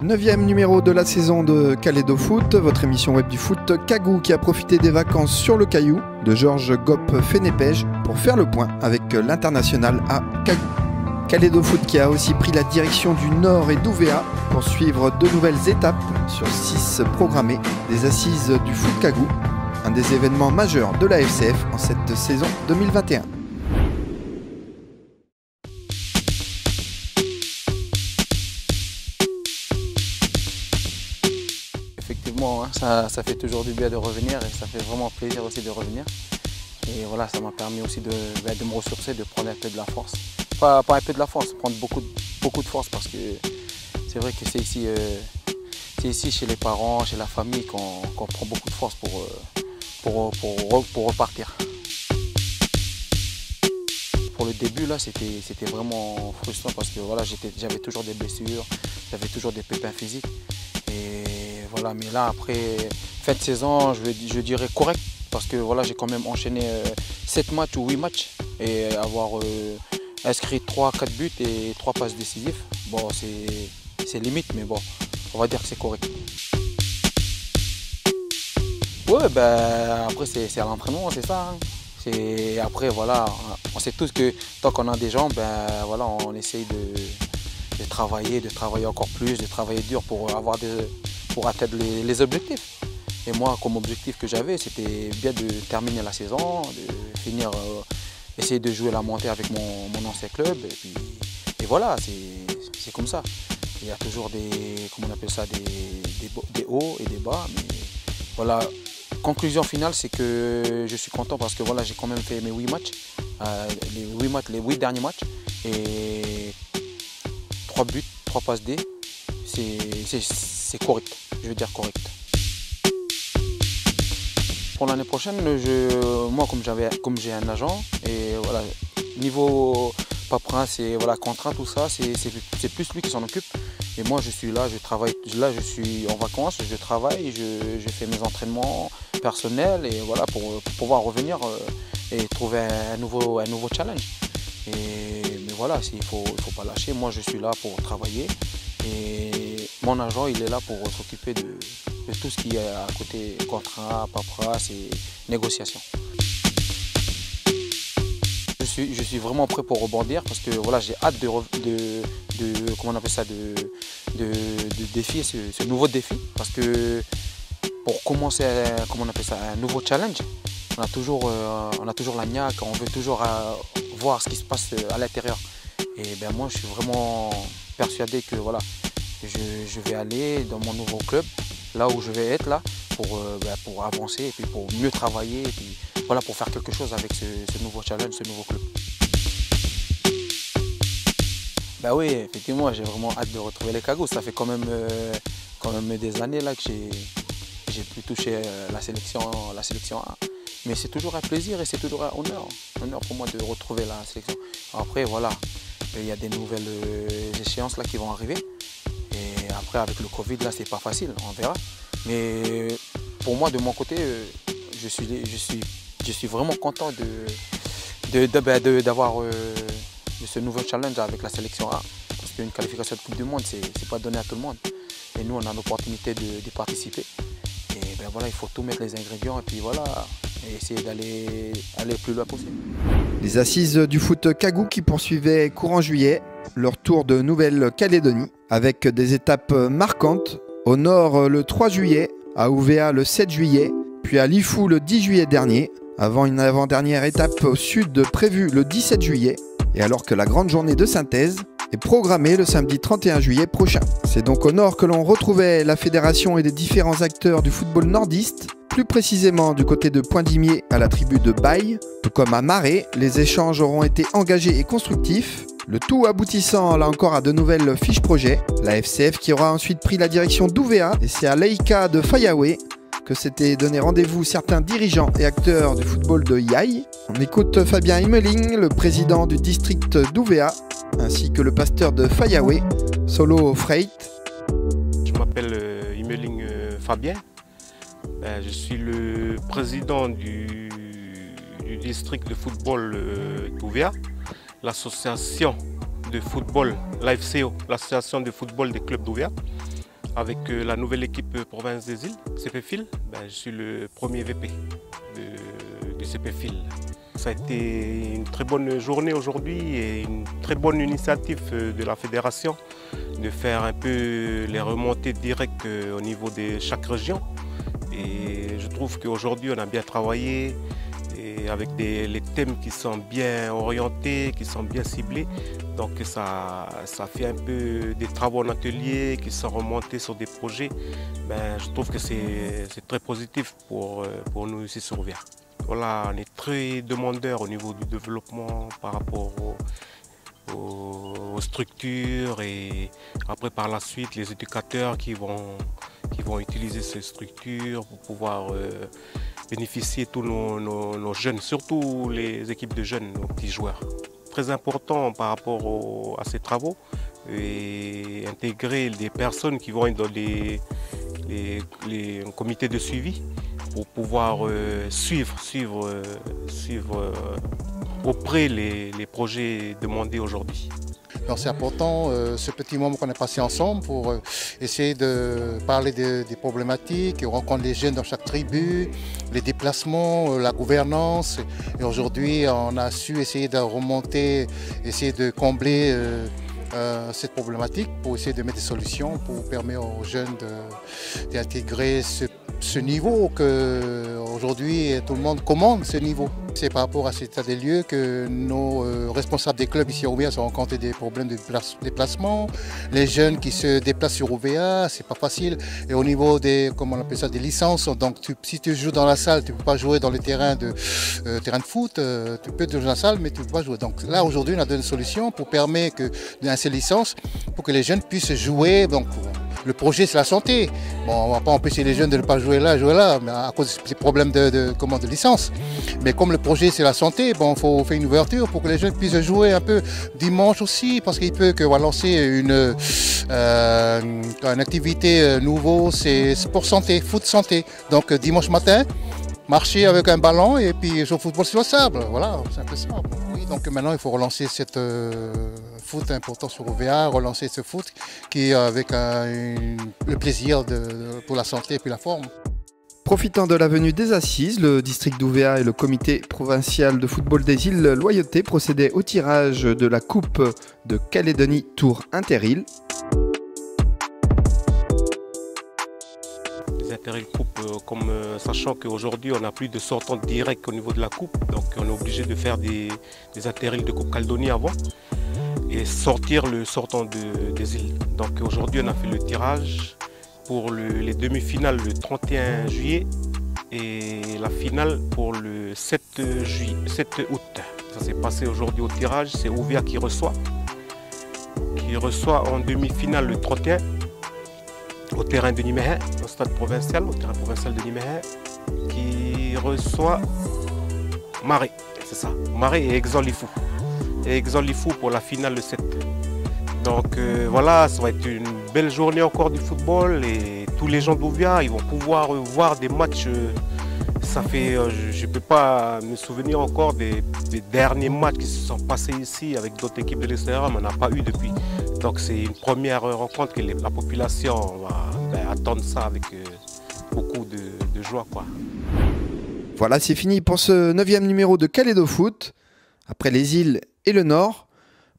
9e numéro de la saison de Kalédo Foot, votre émission web du foot Kagou qui a profité des vacances sur le Caillou de Georges Gop-Fénépège pour faire le point avec l'international à Kagou. Kalédo Foot qui a aussi pris la direction du Nord et d'Ouvéa pour suivre de nouvelles étapes sur 6 programmées des assises du foot Kagou, un des événements majeurs de la FCF en cette saison 2021. Effectivement, ça fait toujours du bien de revenir et ça fait vraiment plaisir aussi de revenir. Et voilà, ça m'a permis aussi de me ressourcer, de prendre un peu de la force. Pas un peu de la force, prendre beaucoup de force parce que c'est vrai que c'est ici chez les parents, chez la famille qu'on prend beaucoup de force pour repartir. Pour le début là, c'était vraiment frustrant parce que voilà, j'avais toujours des blessures, j'avais toujours des pépins physiques. Et voilà, mais là après fin de saison, je dirais correct parce que voilà, j'ai quand même enchaîné 7 matchs ou 8 matchs et avoir inscrit 3-4 buts et 3 passes décisives. Bon, c'est limite, mais bon, on va dire que c'est correct. Ouais, ben après c'est à l'entraînement, c'est ça. Hein. Après voilà, on sait tous que tant qu'on a des jambes, ben voilà, on essaye de travailler encore plus, de travailler dur pour atteindre les objectifs. Et moi, comme objectif que j'avais, c'était bien de terminer la saison, de finir, essayer de jouer la montée avec mon ancien club. Et voilà, c'est comme ça. Il y a toujours comment on appelle ça, des hauts et des bas. Mais voilà, conclusion finale, c'est que je suis content parce que voilà, j'ai quand même fait mes 8 matchs, les 8 derniers matchs. Et 3 buts, 3 passes D, c'est correct, je veux dire correct. Pour l'année prochaine, moi comme j'ai un agent, et voilà, niveau paperasse et voilà, contrat, tout ça, c'est plus lui qui s'en occupe. Et moi je suis là, je travaille, là je suis en vacances, je travaille, je fais mes entraînements personnels et voilà, pour pouvoir revenir et trouver un nouveau challenge. Mais voilà, il faut pas lâcher, moi je suis là pour travailler et mon agent il est là pour s'occuper de tout ce qui est à côté, contrat, paperasse et négociation. Je suis vraiment prêt pour rebondir parce que voilà, j'ai hâte comment on appelle ça, de défier ce nouveau défi parce que pour commencer un nouveau challenge, on a toujours la niaque, on veut toujours voir ce qui se passe à l'intérieur. Et ben moi je suis vraiment persuadé que voilà, je vais aller dans mon nouveau club, là où je vais être là, pour avancer et puis pour mieux travailler et puis voilà, pour faire quelque chose avec ce nouveau challenge, ce nouveau club. Ben oui, effectivement, j'ai vraiment hâte de retrouver les Kagou. Ça fait quand même des années là que j'ai pu toucher la sélection A. Mais c'est toujours un plaisir et c'est toujours un honneur pour moi de retrouver la sélection. Après voilà, il y a des nouvelles échéances là qui vont arriver. Et après avec le Covid là c'est pas facile, on verra. Mais pour moi de mon côté, je suis vraiment content d'avoir ce nouveau challenge avec la sélection A. Parce qu'une qualification de Coupe du Monde, c'est pas donné à tout le monde. Et nous on a l'opportunité d'y participer. Et ben voilà, il faut tout mettre les ingrédients et puis voilà, et essayer d'aller plus loin possible. Les assises du foot Kagou qui poursuivaient courant juillet leur tour de Nouvelle-Calédonie avec des étapes marquantes. Au nord le 3 juillet, à Ouvéa le 7 juillet, puis à Lifou le 10 juillet dernier, avant une avant-dernière étape au sud prévue le 17 juillet, et alors que la grande journée de synthèse est programmée le samedi 31 juillet prochain. C'est donc au nord que l'on retrouvait la fédération et des différents acteurs du football nordiste, plus précisément du côté de Poindimier à la tribu de Baille, tout comme à Marais, les échanges auront été engagés et constructifs, le tout aboutissant là encore à de nouvelles fiches projets. La FCF qui aura ensuite pris la direction d'Ouvéa, et c'est à Leïka de Fayaoué que s'étaient donné rendez-vous certains dirigeants et acteurs du football de Yaï. On écoute Fabien Immeling, le président du district d'Ouvéa, ainsi que le pasteur de Fayaoué, Solo Freit. Je m'appelle Immeling Fabien. Je suis le président du district de football d'Ouvéa, l'association de football, l'AFCO, l'association de football des clubs d'Ouvéa. avec la nouvelle équipe Province des Îles, CPFIL. Je suis le premier VP du CPFIL. Ça a été une très bonne journée aujourd'hui et une très bonne initiative de la fédération de faire un peu les remontées directes au niveau de chaque région. Et je trouve qu'aujourd'hui on a bien travaillé et avec les thèmes qui sont bien orientés, qui sont bien ciblés. Donc ça fait un peu des travaux en atelier qui sont remontés sur des projets. Je trouve que c'est très positif pour nous ici sur Ouvea. Voilà, on est très demandeurs au niveau du développement par rapport aux structures et après par la suite les éducateurs qui vont utiliser ces structures pour pouvoir bénéficier tous nos jeunes, surtout les équipes de jeunes, nos petits joueurs. Très important par rapport à ces travaux et intégrer des personnes qui vont être dans les comités de suivi pour pouvoir suivre auprès les projets demandés aujourd'hui. C'est important ce petit moment qu'on a passé ensemble pour essayer de parler des problématiques, rencontrer les jeunes dans chaque tribu, les déplacements, la gouvernance. Et aujourd'hui, on a su essayer de remonter, essayer de combler cette problématique pour essayer de mettre des solutions pour permettre aux jeunes d'intégrer ce niveau qu'aujourd'hui tout le monde commande ce niveau. C'est par rapport à cet état des lieux que nos responsables des clubs ici à Ouvea sont rencontrés des problèmes de déplacement. Les jeunes qui se déplacent sur Ouvea, c'est pas facile. Et au niveau des, comment on appelle ça, des licences, donc si tu joues dans la salle, tu ne peux pas jouer dans les terrains de foot, tu peux jouer dans la salle, mais tu ne peux pas jouer. Donc là aujourd'hui on a donné une solution pour permettre ces licences pour que les jeunes puissent jouer. Donc, le projet c'est la santé. Bon, on ne va pas empêcher les jeunes de ne pas jouer là, mais à cause des problèmes de licence. Mais comme le projet c'est la santé, bon, il faut faire une ouverture pour que les jeunes puissent jouer un peu dimanche aussi, parce qu'il peut que va lancer une activité nouveau, c'est sport santé, foot santé. Donc dimanche matin, marcher avec un ballon et puis jouer au football sur le sable. Voilà, c'est un peu ça. Oui, donc maintenant il faut relancer cette foot important sur Ouvea, relancer ce foot qui est avec le plaisir pour la santé et puis la forme. Profitant de la venue des assises, le district d'Ouvea et le comité provincial de football des îles Loyauté procédaient au tirage de la Coupe de Calédonie Tour Interilles. Interilles Coupe, sachant qu'aujourd'hui on n'a plus de sortant direct au niveau de la Coupe, donc on est obligé de faire des Interilles de Coupe Calédonie avant et sortir le sortant des îles. Donc aujourd'hui on a fait le tirage pour les demi-finales le 31 juillet et la finale pour le 7 août. Ça s'est passé aujourd'hui au tirage, c'est Ouvea qui reçoit en demi-finale le 31 au terrain de Niméhé, au terrain provincial de Niméhé, qui reçoit Maré, c'est ça, Maré et Exon-Lifou. Et Exon-Lifou pour la finale le 7. Donc voilà, ça va être une belle journée encore du football et tous les gens d'Ouvea, ils vont pouvoir voir des matchs. Ça fait, je ne peux pas me souvenir encore des derniers matchs qui se sont passés ici avec d'autres équipes de l'extérieur, mais on n'a pas eu depuis. Donc c'est une première rencontre que la population va attendre ça avec beaucoup de joie, quoi. Voilà, c'est fini pour ce 9e numéro de Calédo Foot. Après les îles et le nord,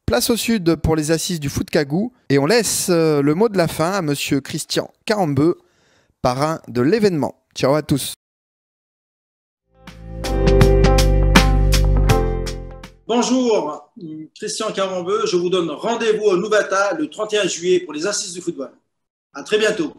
place au sud pour les assises du foot Kagou. Et on laisse le mot de la fin à monsieur Christian Carambeu, parrain de l'événement. Ciao à tous. Bonjour, Christian Carambeu. Je vous donne rendez-vous au Nouvata le 31 juillet pour les assises du football. À très bientôt.